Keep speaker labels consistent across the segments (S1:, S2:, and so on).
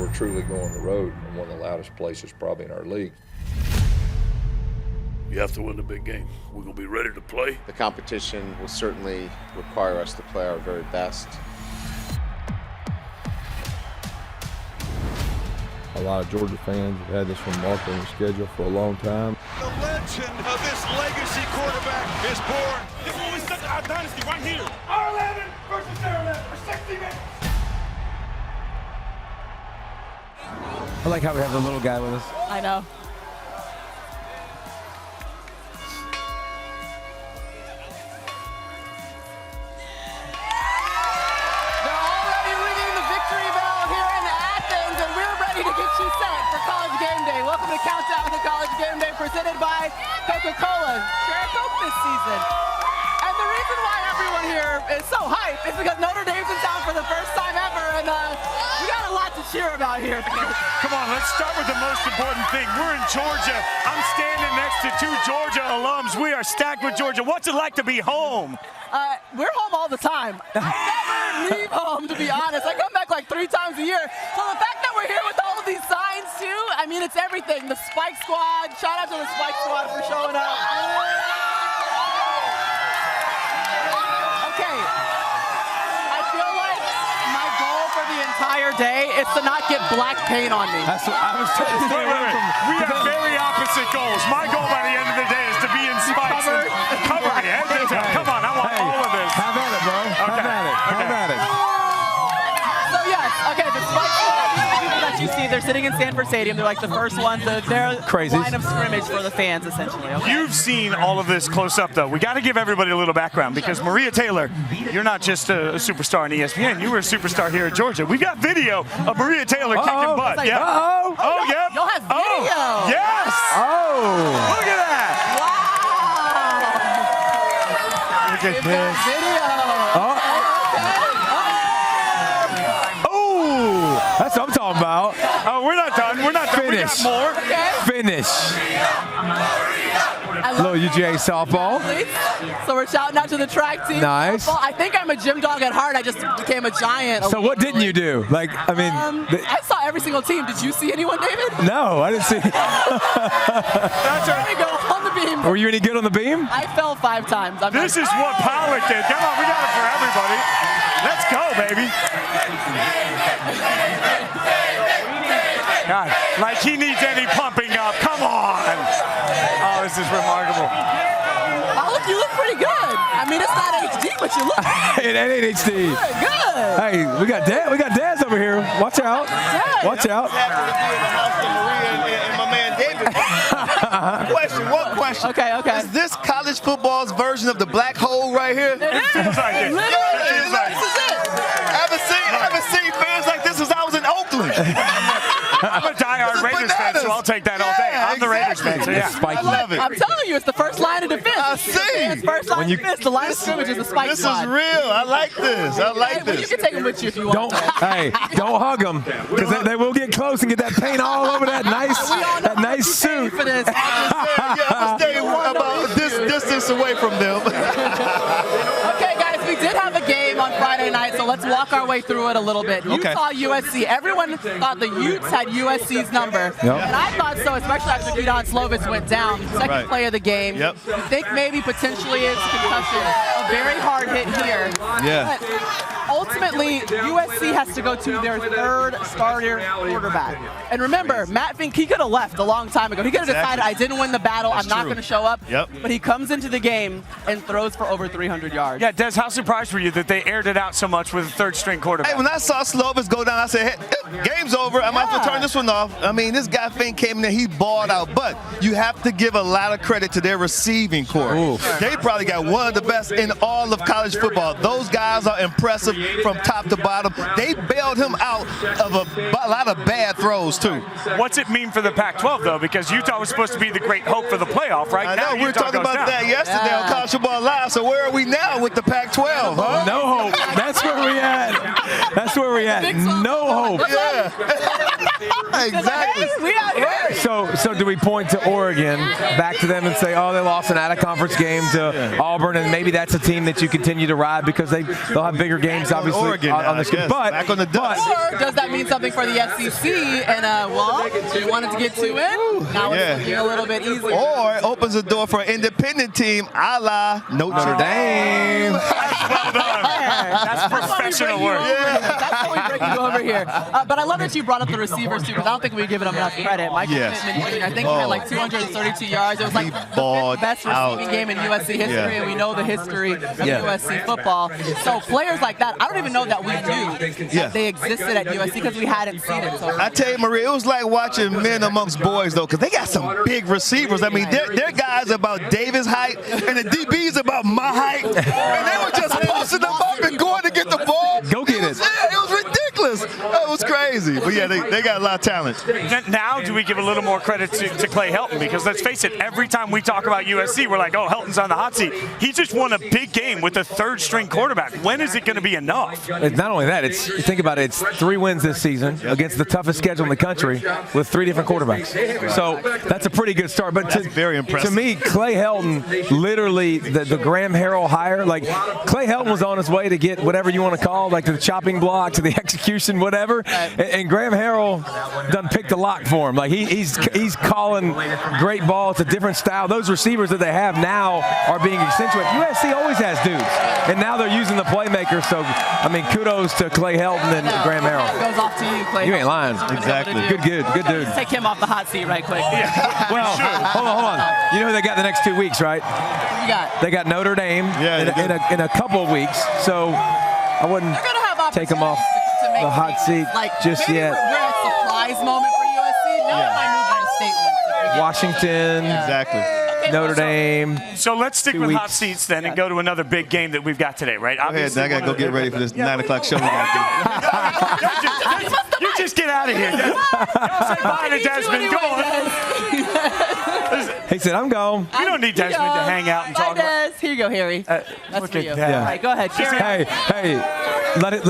S1: we're truly going the road in one of the loudest places probably in our league.
S2: You have to win the big game. We're going to be ready to play.
S3: The competition will certainly require us to play our very best.
S4: A lot of Georgia fans have had this one marked on the schedule for a long time.
S5: The legend of this legacy quarterback is born.
S6: This is when we set our dynasty right here. Our 11 versus their 11 for 60 minutes.
S7: I like how we have the little guy with us.
S8: I know. They're already ringing the victory bell here in Athens, and we're ready to get you set for College GameDay. Welcome to Countdown to College GameDay, presented by Coca-Cola. Share Coke this season. And the reason why everyone here is so hyped is because Notre Dame's in town for the first time ever, and we got a lot to cheer about here.
S6: Come on, let's start with the most important thing. We're in Georgia. I'm standing next to two Georgia alums. We are stacked with Georgia. What's it like to be home?
S8: We're home all the time. I never leave home, to be honest. I come back like 3 times a year. So the fact that we're here with all of these signs, too, I mean, it's everything. The Spike Squad, shout out to the Spike Squad for showing up. Okay, I feel like my goal for the entire day is to not get black paint on me.
S7: That's what I was trying to say.
S6: We have very opposite goals. My goal by the end of the day is to be in spikes. Cover me, head to toe. Come on, I want all of this.
S7: Have at it, bro.
S6: Okay.
S7: Have at it.
S6: Okay.
S7: Have at it.
S8: So yes, okay, the Spike Squad, these are the people that you see, they're sitting in Sanford Stadium. They're like the first ones. They're
S7: Crazies.
S8: line of scrimmage for the fans, essentially. Okay?
S6: You've seen all of this close up, though. We got to give everybody a little background because Maria Taylor, you're not just a superstar on ESPN. You were a superstar here at Georgia. We got video of Maria Taylor kicking butt.
S8: Like,
S6: Yeah.
S7: Uh-oh.
S6: Oh, yeah.
S8: You'll have video.
S6: Oh, yes.
S7: Oh.
S6: Look at that.
S8: Wow.
S6: Look at
S8: We've got
S6: this.
S8: video.
S7: Oh. That's what I'm talking about.
S6: Oh, we're not done. We're not done.
S7: Finish.
S6: We got more.
S8: Okay.
S7: Finish.
S8: I love
S7: Little UGA softball.
S8: So we're shouting out to the track team.
S7: Nice.
S8: Softball. I think I'm a gym dog at heart. I just became a giant.
S7: So what didn't you do? Like, I mean,
S8: I saw every single team. Did you see anyone, David?
S7: no, I didn't see.
S6: That's
S8: There we go, on the beam.
S7: Were you any good on the beam?
S8: I fell 5 times.
S6: This is what Pollack did. Come on, we got it for everybody. Let's go, baby. God, like he needs any pumping up. Come on. Oh, this is remarkable.
S8: Oh, look, you look pretty good. I mean, it's not HD, but you look
S7: It ain't HD.
S8: good.
S7: Hey, we got Dad. We got Dads over here. Watch out. Watch out.
S9: And my man David. One question.
S8: Okay.
S9: Is this college football's version of the black hole right here?
S6: It feels like it.
S8: Literally,
S6: It feels like
S8: this is it.
S9: I haven't seen fans like this since I was in Oakland.
S6: I'm a diehard Raiders fan, so I'll take that all day. I'm the Raiders fan, so yeah.
S7: Spiky.
S9: I love it.
S8: I'm telling you, it's the first line of defense.
S9: I see.
S8: It's first line of defense. The line of scrimmage is the Spike
S9: This
S8: Squad.
S9: is real. I like this. I like
S8: Well, you
S9: this.
S8: can take them with you if you want.
S7: Don't hug them, because they will get close and get that paint all over that nice suit.
S8: For this.
S9: I'm gonna stay about this distance away from them.
S8: Okay, guys, we did have a game on Friday night, so let's walk our way through it a little bit.
S9: Okay.
S8: Utah, USC. Everyone thought the Utes had USC's number, and I thought so, especially after Keaton Slovis went down, second play of the game.
S9: Yep.
S8: You think maybe potentially it's concussion, a very hard hit here.
S9: Yeah.
S8: But ultimately, USC has to go to their 3rd starter quarterback. And remember, Matt Fink, he could have left a long time ago. He could have decided, I didn't win the battle, I'm not going to show up.
S9: Yep.
S8: But he comes into the game and throws for over 300 yards.
S6: Yeah, Des, how surprised were you that they aired it out so much with a 3rd-string quarterback?
S9: Hey, when I saw Slovis go down, I said, hey, game's over. I might have to turn this one off. I mean, this guy Fink came in there, he balled out. But you have to give a lot of credit to their receiving corps.
S7: Oof.
S9: They probably got one of the best in all of college football. Those guys are impressive from top to bottom. They bailed him out of a lot of bad throws, too.
S6: What's it mean for the Pac-12, though? Because Utah was supposed to be the great hope for the playoff, right?
S9: I
S6: Now
S9: know, we were
S6: Utah
S9: talking
S6: goes
S9: about
S6: down.
S9: that yesterday on College Football Live. So where are we now with the Pac-12, huh?
S7: No hope. That's where we at. That's where we at. No hope.
S9: Yeah. Exactly.
S8: Hey, we out here.
S7: So do we point to Oregon, back to them and say, oh, they lost an out-of-conference game to Auburn, and maybe that's a team that you continue to ride because they'll have bigger games, obviously,
S9: Oregon
S7: on the schedule. But
S9: back on the dust.
S8: Or does that mean something for the SEC? And, you wanted to get 2 in? Now it's looking a little bit easier.
S9: Or it opens the door for an independent team a la Notre Dame.
S6: Well done. That's professional work.
S8: That's how we bring you over here. But I love that you brought up the receivers, too, because I don't think we've given them enough credit. Michael Pittman Jr., I think he had like 232 yards. It was like the best receiving game in USC history, and we know the history of USC football. So players like that, I don't even know that we knew that they existed at USC because we hadn't seen it. So
S9: I tell you, Maria, it was like watching men amongst boys, though, because they got some big receivers. I mean, their guys about Davis' height, and the DB's about my height, and they were just posting them up and going to get the ball.
S7: Go get it.
S9: Yeah, it was ridiculous. It was crazy. But, yeah, they got a lot of talent.
S6: Now do we give a little more credit to Clay Helton? Because let's face it, every time we talk about USC, we're like, oh, Helton's on the hot seat. He just won a big game with a third-string quarterback. When is it going to be enough?
S7: It's not only that, think about it, it's 3 wins this season against the toughest schedule in the country with 3 different quarterbacks. So that's a pretty good start. But
S9: very impressive.
S7: To me, Clay Helton, literally the Graham Harrell hire, like Clay Helton was on his way to get whatever you want to call, like to the chopping block, to the execution, whatever. And Graham Harrell done picked the lock for him. Like he's calling great ball. It's a different style. Those receivers that they have now are being accentuated. USC always has dudes, and now they're using the playmakers. So I mean, kudos to Clay Helton and Graham Harrell.
S8: Goes off to you, Clay.
S7: You ain't lying.
S9: Exactly.
S7: Good dude.
S8: Take him off the hot seat right quick.
S7: Well, hold on. You know who they got the next 2 weeks, right?
S8: Who you got?
S7: They got Notre Dame in a couple of weeks. So I wouldn't take them off the hot seat just yet.
S8: We're a surprise moment for USC. No, I knew that statement.
S7: Washington.
S9: Exactly.
S7: Notre Dame.
S6: So let's stick with
S7: weeks.
S6: hot seats then and go to another big game that we've got today, right?
S9: Go ahead, I got to go get ready for this 9 o'clock show we got to do.
S6: You just get out of here. Y'all say bye to Desmond. Go on.
S7: He said, I'm gone.
S6: You don't need Desmond to hang out and talk about.
S8: Here you go, Harry. That's
S6: look
S8: for
S6: at
S8: you.
S6: that.
S8: All right, go ahead.
S7: Hey,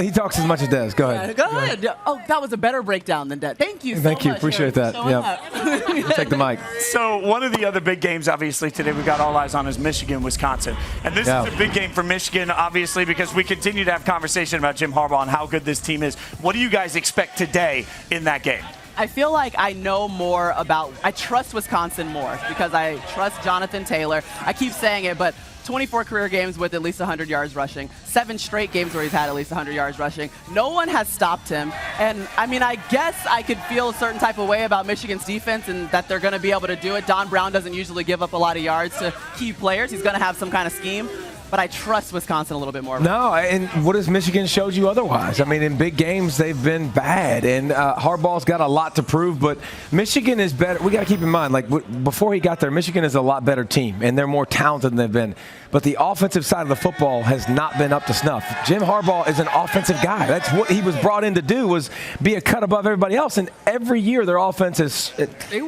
S7: he talks as much as Des. Go ahead.
S8: Go ahead. Oh, that was a better breakdown than that. Thank you so much.
S7: Thank you. Appreciate
S8: Harry,
S7: that.
S8: for
S7: Yeah. Take the mic.
S6: So one of the other big games, obviously, today we got all eyes on is Michigan-Wisconsin. And this is a big game for Michigan, obviously, because we continue to have conversation about Jim Harbaugh and how good this team is. What do you guys expect today in that game?
S8: I feel like I know more about – I trust Wisconsin more because I trust Jonathan Taylor. I keep saying it, but 24 career games with at least 100 yards rushing, 7 straight games where he's had at least 100 yards rushing. No one has stopped him. And, I mean, I guess I could feel a certain type of way about Michigan's defense and that they're going to be able to do it. Don Brown doesn't usually give up a lot of yards to key players. He's going to have some kind of scheme. But I trust Wisconsin a little bit more.
S7: No, and what has Michigan showed you otherwise? I mean, in big games, they've been bad, and Harbaugh's got a lot to prove, but Michigan is better. We got to keep in mind, like, before he got there, Michigan is a lot better team, and they're more talented than they've been. But the offensive side of the football has not been up to snuff. Jim Harbaugh is an offensive guy. That's what he was brought in to do, was be a cut above everybody else. And every year their offense has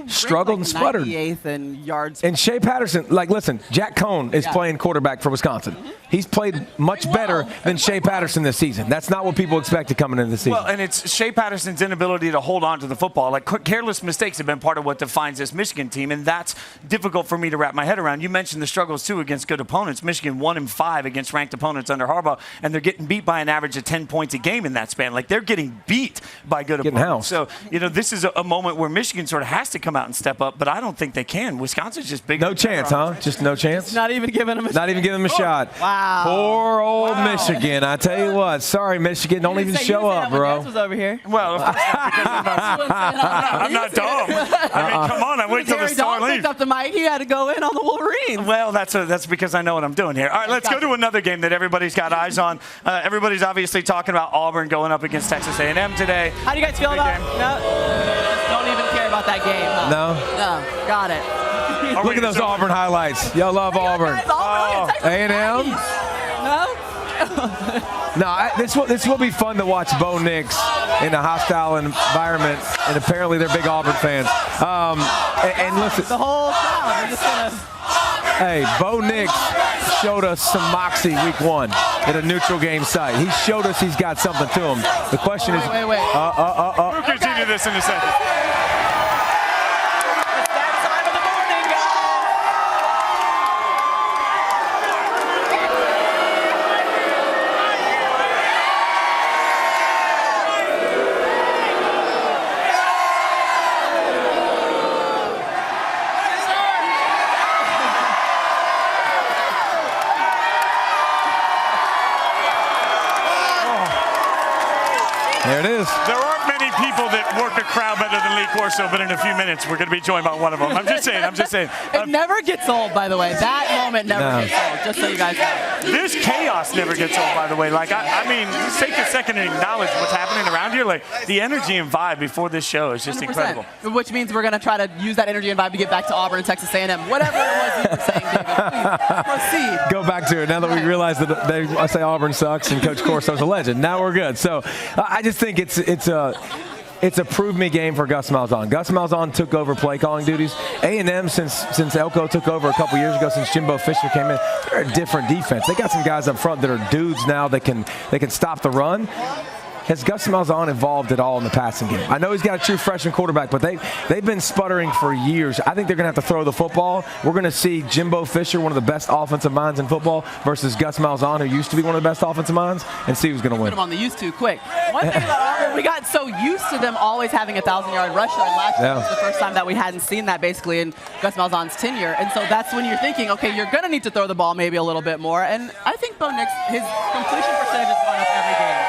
S7: struggled and sputtered.
S8: 98th in yards.
S7: And Shea Patterson, like, listen, Jack Cohn is playing quarterback for Wisconsin. He's played much better than Shea Patterson this season. That's not what people expected coming into the season.
S6: Well, and it's Shea Patterson's inability to hold on to the football. Like, careless mistakes have been part of what defines this Michigan team, and that's difficult for me to wrap my head around. You mentioned the struggles, too, against good opponents. Michigan 1-5 against ranked opponents under Harbaugh, and they're getting beat by an average of 10 points a game in that span. Like, they're getting beat by good opponents.
S7: House.
S6: So, you know, this is a moment where Michigan sort of has to come out and step up, but I don't think they can. Wisconsin's just big.
S7: No chance, huh? Just no chance?
S8: Not even giving them a shot.
S7: Not even giving them a shot.
S8: Wow.
S7: Poor old Michigan. I tell you what. Sorry, Michigan. Don't even show up, bro.
S8: Was over here.
S6: Well, of course I'm not dumb. I mean, come on. I wait till the star leaves.
S8: Picked up the mic. He had to go in on the Wolverines.
S6: Well, that's because I know what I'm doing here. All right, let's go to another game that everybody's got eyes on. Everybody's obviously talking about Auburn going up against Texas A&M today.
S8: How do you guys feel about it? No? Don't even care about that game. Huh?
S7: No?
S8: No. Got it.
S7: Look at those Auburn highlights. Y'all love Auburn. A&M?
S8: No?
S7: No, this will be fun to watch Bo Nix in a hostile environment, and apparently they're big Auburn fans. And listen,
S8: the whole crowd. They're just gonna.
S7: Hey, Bo Nix showed us some moxie week 1. at a neutral game site. He showed us he's got something to him. The question is,
S6: We'll continue this in a second.
S7: There it is.
S6: There aren't many people that work a crowd better than Lee Corso, but in a few minutes we're going to be joined by one of them. I'm just saying.
S8: It never gets old, by the way. That moment never gets old, just so you guys know.
S6: This chaos never gets old, by the way. Like, I mean, just take a second and acknowledge what's happening around here. Like, the energy and vibe before this show is just
S8: 100%.
S6: incredible.
S8: Which means we're going to try to use that energy and vibe to get back to Auburn and Texas A&M. Whatever it was you were saying, David, please proceed.
S7: Go back to it now that we realize that I say Auburn sucks and Coach Corso's a legend. Now we're good. So I just think it's a prove me game for Gus Malzahn. Gus Malzahn took over play calling duties. A&M since Elko took over a couple years ago, since Jimbo Fisher came in, they're a different defense. They got some guys up front that are dudes now that can stop the run. Has Gus Malzahn evolved at all in the passing game? I know he's got a true freshman quarterback, but they've been sputtering for years. I think they're going to have to throw the football. We're going to see Jimbo Fisher, one of the best offensive minds in football, versus Gus Malzahn, who used to be one of the best offensive minds, and see who's going to win.
S8: Put him on the used to quick. One thing about Auburn, we got so used to them always having a 1,000-yard rusher, and last year was the first time that we hadn't seen that basically in Gus Malzahn's tenure. And so that's when you're thinking, okay, you're going to need to throw the ball maybe a little bit more. And I think Bo Nix, his completion percentage has gone up every game.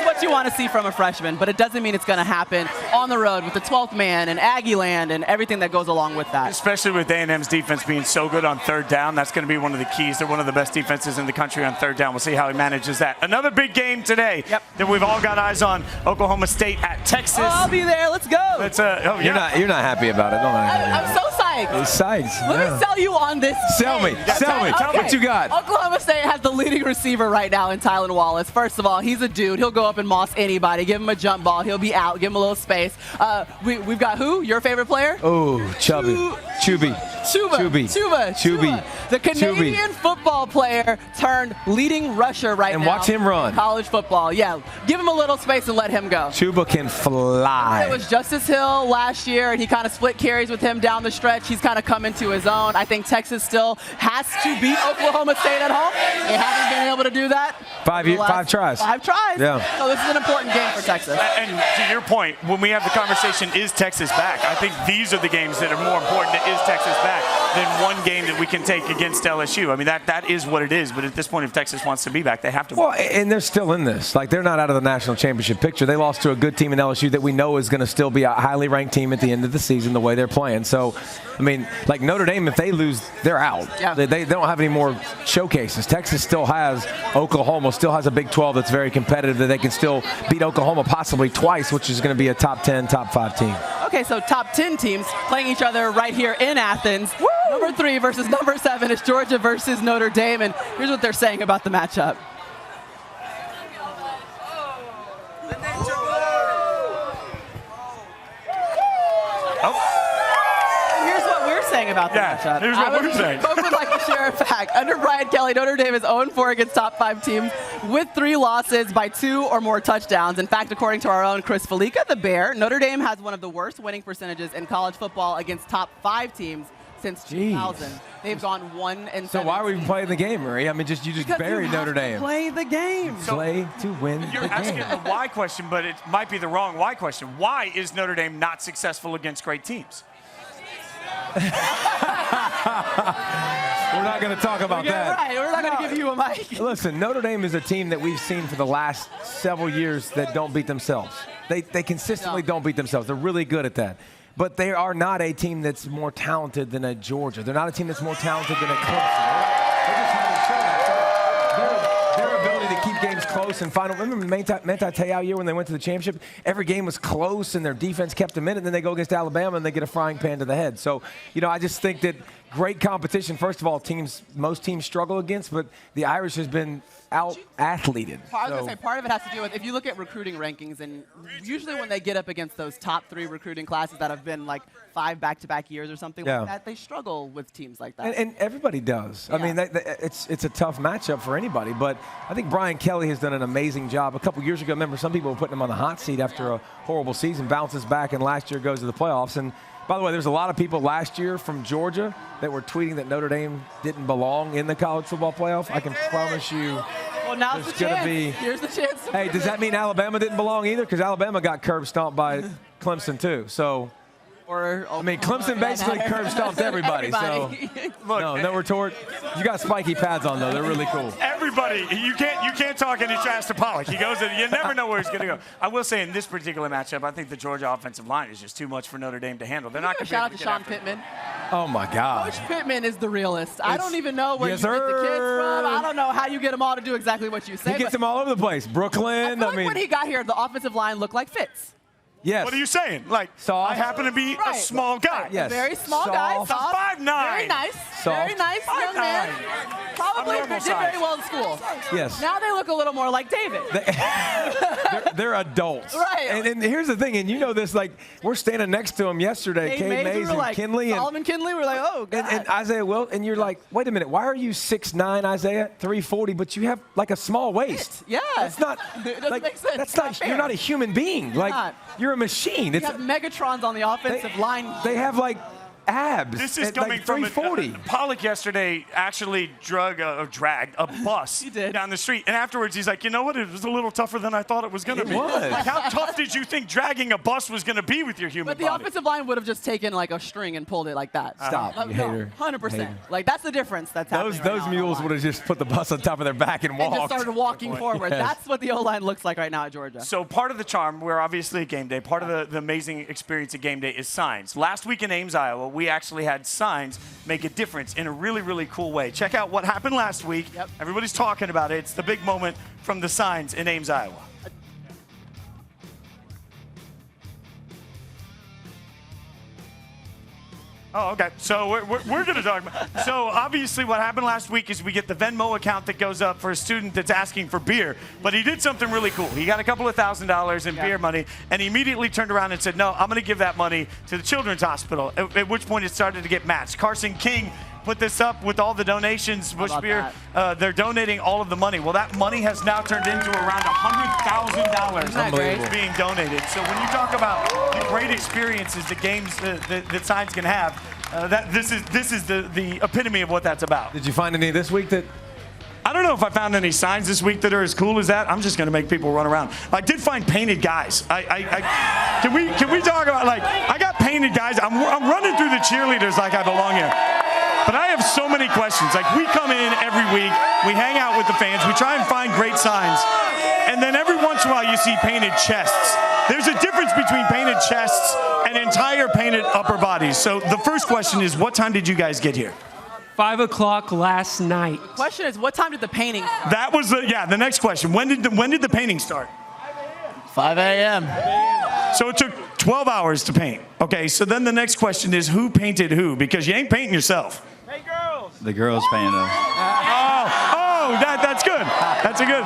S8: What you want to see from a freshman, but it doesn't mean it's going to happen on the road with the 12th man and Aggie Land and everything that goes along with that.
S6: Especially with A&M's defense being so good on third down, that's going to be one of the keys. They're one of the best defenses in the country on third down. We'll see how he manages that. Another big game today that we've all got eyes on, Oklahoma State at Texas.
S8: Oh, I'll be there. Let's go.
S6: That's,
S7: You're not happy about it.
S8: I'm so psyched.
S7: Psyched.
S8: Let me sell you on this.
S7: Sell me. Tell me what you got.
S8: Oklahoma State has the leading receiver right now in Tylan Wallace. First of all, he's a dude. He'll go up and moss anybody. Give him a jump ball. He'll be out. Give him a little space. We've got who? Your favorite player?
S7: Oh, Chuba.
S8: The Canadian football player turned leading rusher right now.
S7: And watch him run.
S8: In college football. Yeah. Give him a little space and let him go.
S7: Chuba can fly.
S8: It was Justice Hill last year, and he kind of split carries with him down the stretch. He's kind of come into his own. I think Texas still has to beat Oklahoma State at home. They haven't been able to do that.
S7: 5 tries.
S8: 5 tries.
S7: Yeah.
S8: So this is an important game for Texas.
S6: And to your point, when we have the conversation, is Texas back? I think these are the games that are more important to is Texas back than one game that we can take against LSU. I mean, that is what it is. But at this point, if Texas wants to be back, they have to.
S7: Well, and they're still in this. Like, they're not out of the national championship picture. They lost to a good team in LSU that we know is going to still be a highly ranked team at the end of the season the way they're playing. So, I mean, like Notre Dame, if they lose, they're out.
S8: Yeah.
S7: They don't have any more showcases. Texas still has Oklahoma, still has a Big 12 that's very competitive that they can still beat Oklahoma possibly twice, which is going to be a top 10, top 5 team.
S8: Okay, so top 10 teams playing each other right here in Athens. Woo! Number 3 versus number 7 is Georgia versus Notre Dame, and here's what they're saying about the matchup. Here's what we're saying about the matchup.
S6: Here's what we're saying.
S8: Folks would like to share a fact. Under Brian Kelly, Notre Dame is 0-4 against top 5 teams with 3 losses by 2 or more touchdowns. In fact, according to our own Chris Felica, the Bear, Notre Dame has one of the worst winning percentages in college football against top 5 teams since 2000. They've gone 1-17.
S7: So why are we playing the game, Marie? I mean, you just buried Notre Dame.
S8: Play the game.
S7: Play to win the game.
S6: You're asking the why question, but it might be the wrong why question. Why is Notre Dame not successful against great teams?
S7: We're not going to talk about that.
S8: Right. We're not going to give you a mic.
S7: Listen, Notre Dame is a team that we've seen for the last several years that don't beat themselves. They consistently don't beat themselves. They're really good at that. But they are not a team that's more talented than a Georgia. They're not a team that's more talented than a Clemson. They just haven't shown that. So their ability to keep games close and final. Remember Manti Te'o year when they went to the championship? Every game was close and their defense kept them in it. And then they go against Alabama and they get a frying pan to the head. So, I just think that great competition. First of all, most teams struggle against, but the Irish has been out-athleted.
S8: I was going to say, part of it has to do with, if you look at recruiting rankings, and usually when they get up against those top 3 recruiting classes that have been like 5 back-to-back years or something like that, they struggle with teams like that.
S7: And everybody does.
S8: Yeah.
S7: I mean, it's a tough matchup for anybody, but I think Brian Kelly has done an amazing job. A couple years ago, remember, some people were putting him on the hot seat after a horrible season, bounces back, and last year goes to the playoffs. And by the way, there's a lot of people last year from Georgia that were tweeting that Notre Dame didn't belong in the college football playoff. I can promise you.
S8: Well, now's the chance. Here's the chance.
S7: Hey, does that mean Alabama didn't belong either? Because Alabama got curb stomped by Clemson too. So, Clemson basically curb stomped everybody. So, no retort. You got spiky pads on though. They're really cool.
S6: Everybody, you can't talk any trash to Pollack. He goes, you never know where he's going to go. I will say in this particular matchup, I think the Georgia offensive line is just too much for Notre Dame to handle. They're not going to
S8: shout out to Sean Pittman.
S7: Oh my God.
S8: Coach Pittman is the realist. I don't even know where you get the kids from. I don't know how you get them all to do exactly what you say.
S7: He gets them all over the place. Brooklyn.
S8: I feel like when he got here, the offensive line looked like Fitz.
S7: Yes.
S6: What are you saying? Like,
S7: soft.
S6: I happen to be a small guy.
S7: Yes.
S8: Very small guy. Soft.
S6: 5'9".
S8: Very nice.
S7: Soft.
S8: Very nice young man. Probably did very well in school.
S7: Yes.
S8: Now they look a little more like David.
S7: They're adults.
S8: Right.
S7: And here's the thing, and you know this, like, we're standing next to him yesterday, Cade Mays and
S8: like,
S7: Kinley.
S8: Solomon Kinley, we're like, oh, God.
S7: And Isaiah Wilt, and you're like, wait a minute, why are you 6'9", Isaiah, 340, but you have like a small waist?
S8: Yeah.
S7: That's not,
S8: it doesn't make sense.
S7: That's not, you're not a human being. Like, you're a machine.
S8: You have Megatrons on the offensive line.
S7: They have like abs.
S6: This is coming
S7: like
S6: from
S7: 340.
S6: Pollack yesterday actually dragged a bus down the street, and afterwards he's like, you know what? It was a little tougher than I thought it was going to be.
S7: Was.
S6: Like, how tough did you think dragging a bus was going to be with your human
S8: body? But the offensive line would have just taken like a string and pulled it like that.
S7: Stop, you hater.
S8: 100%. Like that's the difference. That's happening.
S7: Those mules would have just put the bus on top of their back and walked.
S8: And just started walking forward.
S7: Yes.
S8: That's what the O-line looks like right now at Georgia.
S6: So part of the charm, we're obviously at game day. Part of the amazing experience at game day is signs. Last week in Ames, Iowa, we actually had signs make a difference in a really, really cool way. Check out what happened last week.
S8: Yep.
S6: Everybody's talking about it. It's the big moment from the signs in Ames, Iowa. Oh, okay. So we're going to talk about. So obviously, what happened last week is we get the Venmo account that goes up for a student that's asking for beer. But he did something really cool. He got a couple of $1,000s in beer money, and he immediately turned around and said, "No, I'm going to give that money to the Children's Hospital." At which point, it started to get matched. Carson King put this up with all the donations. Bush Beer, they're donating all of the money. Well, that money has now turned into around $100,000 being donated. So when you talk about the great experiences the games that signs can have, this is the epitome of what that's about.
S7: Did you find any this week that?
S6: I don't know if I found any signs this week that are as cool as that. I'm just going to make people run around. I did find painted guys. Can we talk about, like, I got painted guys. I'm running through the cheerleaders like I belong here. But I have so many questions. Like, we come in every week, we hang out with the fans, we try and find great signs, and then every once in a while you see painted chests. There's a difference between painted chests and entire painted upper bodies. So the first question is, what time did you guys get here?
S10: 5 o'clock last night.
S8: The question is, what time did the painting start?
S6: That was the next question. When did the painting start?
S8: 5 a.m.
S6: So it took 12 hours to paint. Okay, so then the next question is, who painted who? Because you ain't painting yourself.
S8: Hey, girls.
S11: The girls painted us.
S6: That's good. That's a good.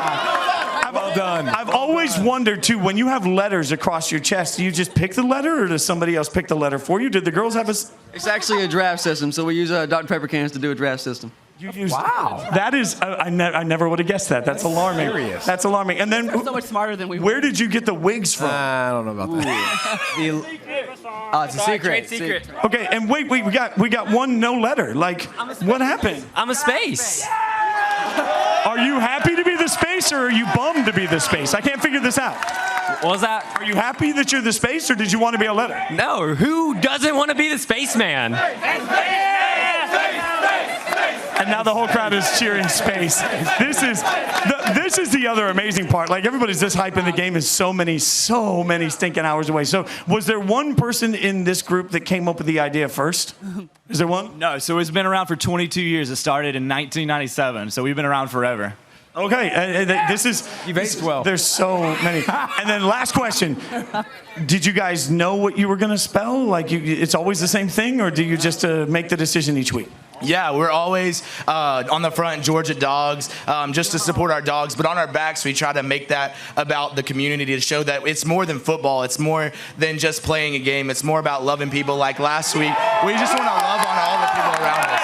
S7: Well done.
S6: I've always wondered, too, when you have letters across your chest, do you just pick the letter, or does somebody else pick the letter for you? Did the girls have a...
S11: It's actually a draft system, so we use Dr. Pepper cans to do a draft system.
S7: Wow.
S6: That is, I never would have guessed that. That's alarming.
S7: Serious.
S6: That's alarming. And then,
S8: so much smarter than we were.
S6: Where did you get the wigs from?
S7: I don't know about that.
S11: It's a secret.
S10: Secret.
S6: Okay, and wait, we got one no letter. Like, what happened?
S10: I'm a space.
S6: Are you happy to be the space, or are you bummed to be the space? I can't figure this out.
S10: What was that?
S6: Are you happy that you're the space, or did you want to be a letter?
S10: No, who doesn't want to be the spaceman?
S6: And now the whole crowd is cheering space. This is the other amazing part. Like, everybody's this hype, and the game is so many stinking hours away. So was there one person in this group that came up with the idea first? Is there one?
S12: No, so it's been around for 22 years. It started in 1997, so we've been around forever.
S6: Okay, this is...
S7: You've aged well.
S6: There's so many. And then last question. Did you guys know what you were going to spell? Like, it's always the same thing, or do you just make the decision each week?
S12: Yeah, we're always on the front, Georgia dogs, just to support our dogs. But on our backs, we try to make that about the community to show that it's more than football. It's more than just playing a game. It's more about loving people. Like last week, we just want to love on all the people around us.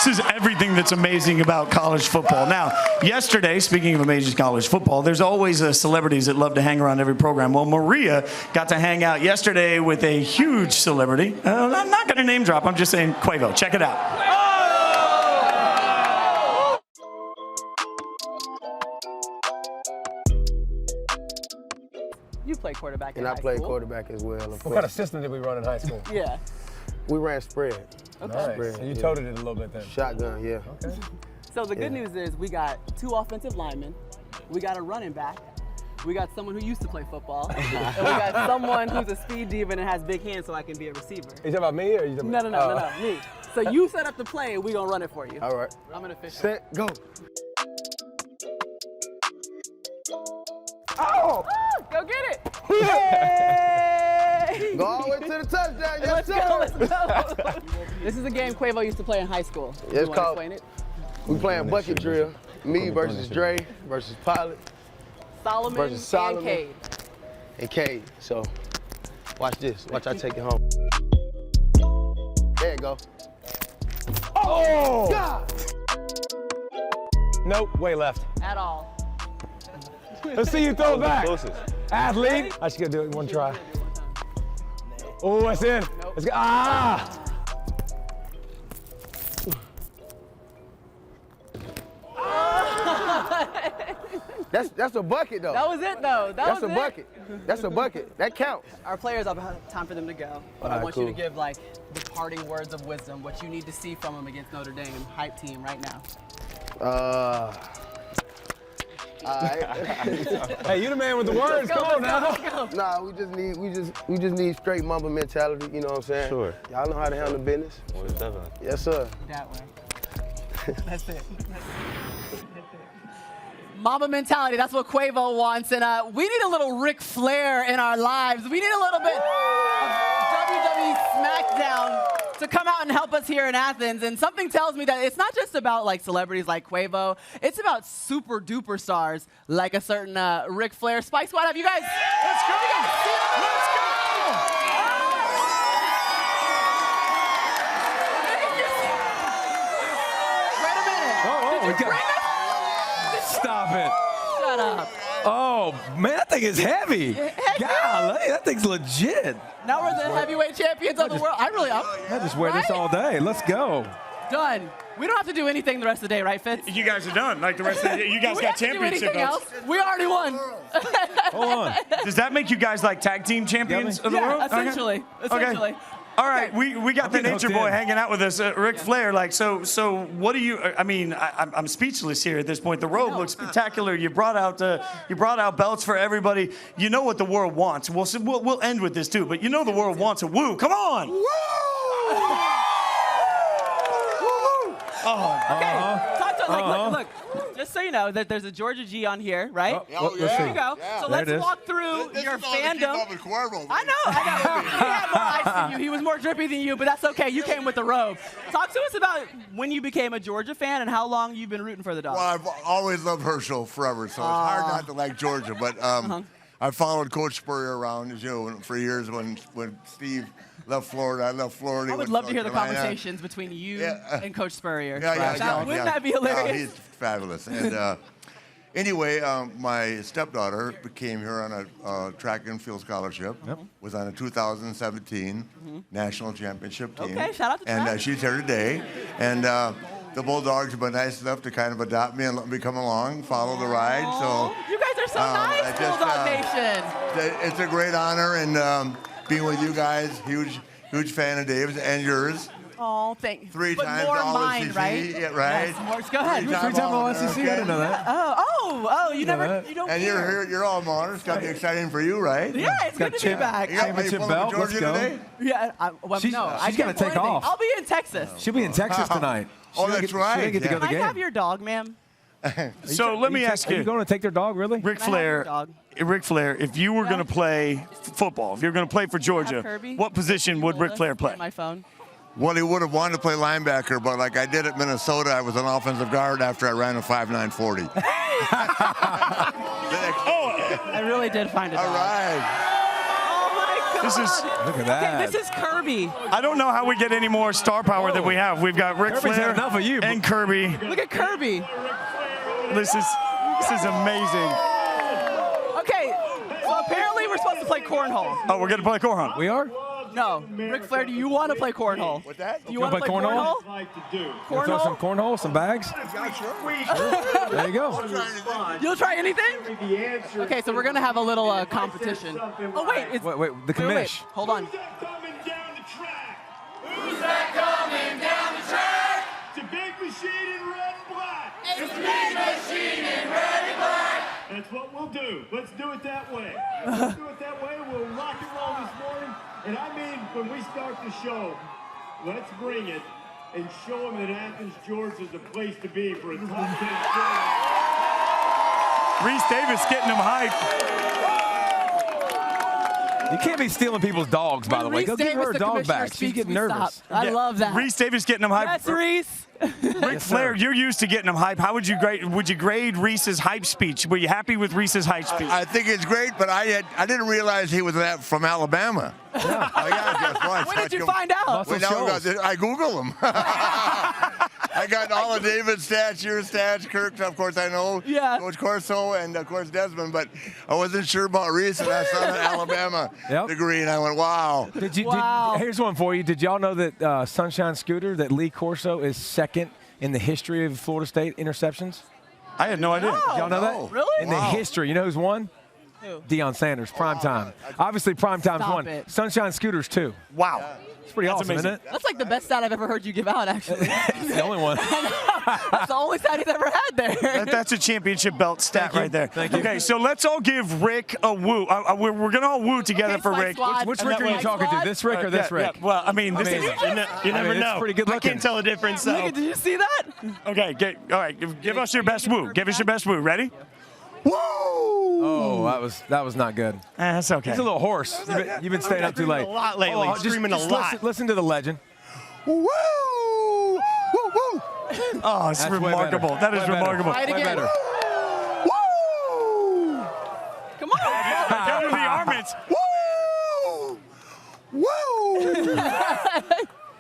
S6: This is everything that's amazing about college football. Now, yesterday, speaking of amazing college football, there's always celebrities that love to hang around every program. Well, Maria got to hang out yesterday with a huge celebrity. I'm not going to name drop. I'm just saying Quavo. Check it out.
S8: You played quarterback in high
S13: And I
S8: school.
S13: played quarterback as well.
S7: What kind of system did we run in high school?
S8: Yeah.
S13: We ran spread.
S8: Okay.
S7: Nice.
S13: Spread,
S7: So you
S13: yeah.
S7: toted it a little bit then.
S13: Shotgun, yeah.
S7: Okay.
S8: So the good news is we got 2 offensive linemen, we got a running back, we got someone who used to play football, and we got someone who's a speed demon and has big hands so I can be a receiver.
S7: Are you talking about me or are you talking
S8: No,
S7: about
S8: me. So you set up the play and we gonna run it for you.
S13: All right.
S8: I'm an official.
S13: Set, go.
S8: Oh! Go get it! Yay!
S13: Go all the way to the touchdown, yes,
S8: Let's
S13: sir.
S8: go, let's go. This is a game Quavo used to play in high school.
S13: Yeah, it's
S8: you wanna
S13: called-
S8: explain it?
S13: We playing bucket drill. Me versus Dre versus Pollack
S8: Solomon,
S13: versus Solomon
S8: and Cade.
S13: and Cade. So watch this. Watch I take it home. There you go.
S7: Oh!
S13: God.
S7: Nope, way left.
S8: At all.
S7: Let's see you throw it back. Athlete. I should do it in one try. Oh, that's in. Let's go. Ah!
S13: That's a bucket though.
S8: That was it though.
S13: That's a bucket. That's a bucket. That counts.
S8: Our players have time for them to go, but I
S13: Alright,
S8: want you to
S13: cool.
S8: give like the parting words of wisdom, what you need to see from them against Notre Dame, hype team right now.
S7: Hey, you the man with the words. Come on now.
S13: Nah, we just need straight Mamba mentality. You know what I'm saying? Sure. Y'all know how to handle business.
S14: Definitely.
S13: Yes, sir.
S8: That way. That's it. Mamba mentality, that's what Quavo wants. And we need a little Ric Flair in our lives. We need a little bit of WWE SmackDown to come out and help us here in Athens. And something tells me that it's not just about like celebrities like Quavo. It's about super duper stars like a certain Ric Flair. Spike Squad, have you guys? Let's go. Let's go. Wait a minute.
S7: Oh,
S8: Did you bring us?
S7: Stop it.
S8: Shut up.
S7: Oh, man, that thing is heavy.
S8: Heck
S7: Golly, that thing's legit.
S8: Now we're the heavyweight champions of the world. I
S7: just wear this all day. Let's go.
S8: Done. We don't have to do anything the rest of the day, right, Fitz?
S6: You guys are done. Like the rest of the, you guys
S8: we
S6: got
S8: have to do
S6: championship
S8: anything
S6: belts.
S8: else. We already won.
S7: Hold on.
S6: Does that make you guys like tag team champions of the world?
S8: Yeah, essentially.
S6: Okay.
S8: Essentially.
S6: All right, we got the
S7: getting
S6: nature
S7: hooked
S6: boy
S7: in.
S6: hanging out with us, Ric Flair. Like, so what do you? I mean, I'm speechless here at this point. The robe looks spectacular. You brought out belts for everybody. You know what the world wants. We'll end with this too. But you know the world wants a woo. Come on. Woo!
S8: Oh. Okay. Talk to look. Just so you know, that there's a Georgia G on here, right? There you go. So let's walk through your fandom. I know. He had more ice than you. He was more drippy than you, but that's okay. You came with the robe. Talk to us about when you became a Georgia fan and how long you've been rooting for the Dogs.
S15: Well, I've always loved Herschel forever, so it's hard not to like Georgia. But I followed Coach Spurrier around, as you know, for years when Steve left Florida. I left Florida.
S8: I would love to hear the conversations between you and Coach Spurrier. Wouldn't that be
S15: No,
S8: hilarious?
S15: he's fabulous. And anyway, my stepdaughter came here on a track and field scholarship. Was on a 2017 national championship team.
S8: Okay, shout out to
S15: And
S8: track.
S15: she's here today. And the Bulldogs have been nice enough to kind of adopt me and let me come along, follow the ride. So
S8: you guys are so nice, Bulldog Nation.
S15: It's a great honor, and being with you guys, huge fan of Dave's and yours.
S8: Oh, thank you.
S15: Three
S8: but
S15: times
S8: more
S15: all
S8: mine,
S15: SEC,
S8: right?
S15: yeah, right?
S8: Yes, more, go ahead.
S7: Three-time All-SEC, I didn't know that.
S8: You don't
S15: And you're here, you're all honors. Got to be exciting for you, right?
S8: Yeah, it's good to be back.
S15: You got championship belt. Let's go.
S8: Yeah,
S7: She's got to take off.
S8: I'll be in Texas.
S7: She'll be in Texas tonight.
S15: Oh, that's right.
S7: She didn't get to go to the
S8: Can I
S7: game.
S8: have your dog, ma'am?
S6: So let me ask you.
S7: Are you going to take their dog, really?
S6: Ric Flair, if you were going to play football, if you're going to play for Georgia, what position would Ric Flair play?
S8: My phone.
S15: Well, he would have wanted to play linebacker, but like I did at Minnesota, I was an offensive guard after I ran a 5.9 40.
S8: I really did find it.
S15: All right.
S8: Oh my God.
S7: Look at that.
S8: Okay, this is Kirby.
S6: I don't know how we get any more star power than we have. We've got Ric
S7: Kirby's
S6: Flair
S7: had enough of you.
S6: and Kirby.
S8: Look at Kirby.
S6: This is amazing.
S8: Okay, so apparently we're supposed to play cornhole.
S6: Oh, we're going to play cornhole.
S7: We are?
S8: No, Ric Flair, do you want to play cornhole?
S15: What's that?
S8: Do you want to play cornhole?
S7: Throw some cornhole, some bags? There you go.
S8: You'll try anything? Okay, so we're going to have a little competition. Oh, wait.
S7: Wait, the commish.
S8: Hold on.
S5: Who's that coming down the track? It's a big machine in red and black. It's a big machine in red and black. That's what we'll do. Let's do it that way. Let's do it that way. We'll rock and roll this morning. And I mean, when we start the show, let's bring it and show them that Athens, Georgia is the place to be for a top 10 game.
S6: Reese Davis getting him hyped.
S7: You can't be stealing people's dogs, by the way. Go give her a dog back. She's getting nervous.
S8: I love that.
S6: Reese Davis getting him hyped.
S8: Yes, Reese.
S6: Ric Flair, you're used to getting him hype. How would you grade Reese's hype speech? Were you happy with Reese's hype speech?
S15: I think it's great, but I didn't realize he was from Alabama. Yeah.
S8: When did you find out?
S15: I Googled him. I got all of David's stats, your stats, Kirk, of course I know, Coach Corso, and of course Desmond, but I wasn't sure about Reese, and I saw an Alabama degree, and I went, wow.
S7: Here's one for you. Did y'all know that Sunshine Scooter, that Lee Corso is second in the history of Florida State interceptions?
S6: I had no idea.
S8: Oh,
S7: Did y'all know that?
S8: Really?
S7: In the history. You know who's won?
S8: Who?
S7: Deion Sanders, prime time. Obviously, prime time's one. Sunshine Scooters, too.
S6: Wow.
S7: It's pretty awesome,
S6: amazing.
S7: isn't it?
S8: That's like the best stat I've ever heard you give out, actually.
S7: It's the only one.
S8: That's the only stat he's ever had there.
S6: That's a championship belt stat right there.
S7: Thank you.
S6: Okay, so let's all give Rick a woo. We're going to all woo together for Rick.
S7: Which Rick are you talking to? This Rick or this Rick?
S6: Well, I mean, this is,
S7: you never know.
S6: It's pretty good looking.
S7: I can't tell the difference.
S8: Did you see that?
S6: Okay, all right. Give us your best woo. Give us your best woo. Ready?
S15: Woo!
S7: Oh, that was not good.
S6: That's okay.
S7: He's a little hoarse. You've been staying up too late.
S14: A lot lately. Screaming a lot.
S7: Listen to the legend.
S15: Woo! Woo! Woo!
S6: Oh, it's remarkable. That is remarkable.
S8: Try it again.
S15: Woo!
S8: Come on.
S6: Down to the armpits.
S15: Woo! Woo!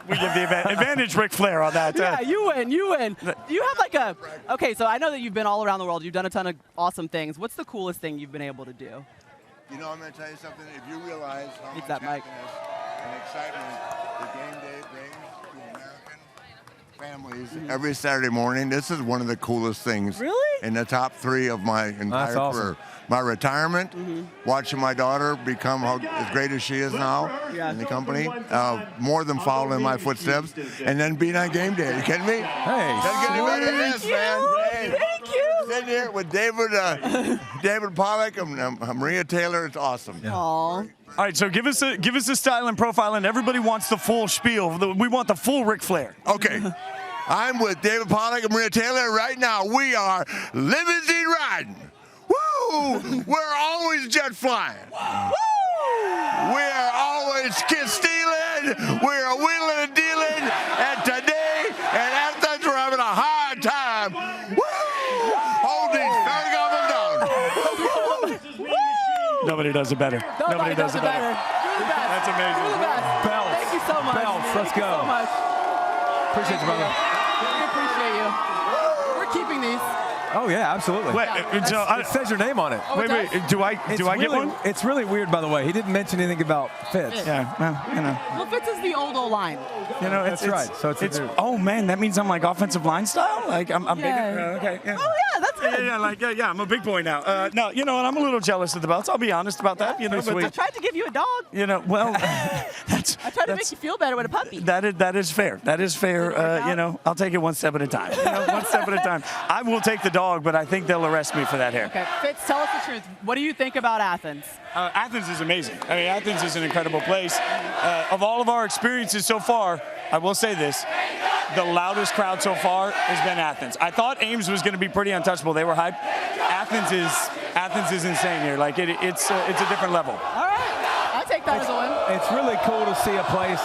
S6: We give the advantage Ric Flair on that.
S8: Yeah, you win. Do you have like okay, so I know that you've been all around the world. You've done a ton of awesome things. What's the coolest thing you've been able to do?
S15: You know, I'm going to tell you something. If you realize how much
S8: that mic.
S15: happiness and excitement the game day brings to American families every Saturday morning, this is one of the coolest things.
S8: Really?
S15: In the top 3 of my entire
S7: awesome.
S15: career. My retirement, watching my daughter become as great as she is now in the company, more than following my footsteps, and then being on game day. Are you kidding me?
S7: Hey,
S15: Doesn't get any better than this, man. Hey,
S8: Thank you.
S15: sitting here with David Pollack and Maria Taylor. It's awesome.
S8: Aw.
S6: All right, so give us a style and profile, and everybody wants the full spiel. We want the full Ric Flair.
S15: Okay. I'm with David Pollack and Maria Taylor. Right now, we are limousine riding. Woo! We're always jet flying. Woo! We're always kiss stealing. We're wheeling and dealing. And today, at Athens, we're having a hard time. Woo! Holding, starting off and down.
S6: Nobody does it better. Nobody does it better.
S8: You're the best.
S6: That's amazing.
S8: You're the best.
S7: Bells.
S8: Thank you so much.
S7: Bells. Let's
S8: Thank you
S7: go.
S8: so much.
S7: Appreciate you, brother.
S8: We appreciate you. We're keeping these.
S7: Oh, yeah, absolutely.
S6: Wait, so
S7: it says your name on it.
S8: Oh,
S6: wait. Do I get one?
S7: It's really weird, by the way. He didn't mention anything about Fitz.
S6: Yeah, well, you know.
S8: Well, Fitz is the old line.
S6: You know,
S7: That's right. So it's
S6: oh man, that means I'm like offensive line style. Like I'm bigger. Okay. Yeah.
S8: Oh yeah, that's good.
S6: Yeah, I'm a big boy now. No, you know, and I'm a little jealous of the belts. I'll be honest about that. You know,
S8: I tried to give you a dog.
S6: You know, well,
S8: I tried to make you feel better with a puppy.
S6: That is fair. That is fair. You know, I'll take it one step at a time. You know, one step at a time. I will take the dog, but I think they'll arrest me for that hair.
S8: Okay, Fitz, tell us the truth. What do you think about Athens?
S6: Athens is amazing. I mean, Athens is an incredible place. Of all of our experiences so far, I will say this. the loudest crowd so far has been Athens. I thought Ames was going to be pretty untouchable. They were hyped. Athens is insane here. Like it's a different level.
S8: All right, I take that as a win.
S7: It's really cool to see a place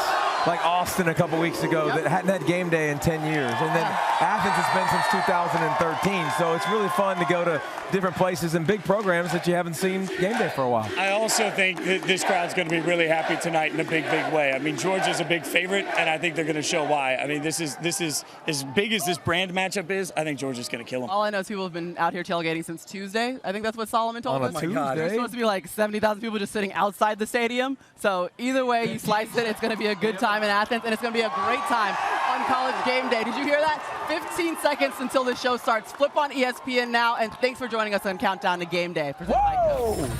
S7: like Austin a couple weeks ago that hadn't had game day in 10 years. And then Athens has been since 2013. So it's really fun to go to different places and big programs that you haven't seen game day for a while.
S6: I also think that this crowd's going to be really happy tonight in a big, big way. I mean, Georgia's a big favorite, and I think they're going to show why. I mean, this is as big as this brand matchup is. I think Georgia's going to kill them.
S8: All I know is people have been out here tailgating since Tuesday. I think that's what Solomon told us.
S7: On a Tuesday?
S8: There's supposed to be like 70,000 people just sitting outside the stadium. So either way you slice it, it's going to be a good time in Athens, and it's going to be a great time on College Game Day. Did you hear that? 15 seconds until the show starts. Flip on ESPN now, and thanks for joining us on Countdown to Game Day. Presented by Coke.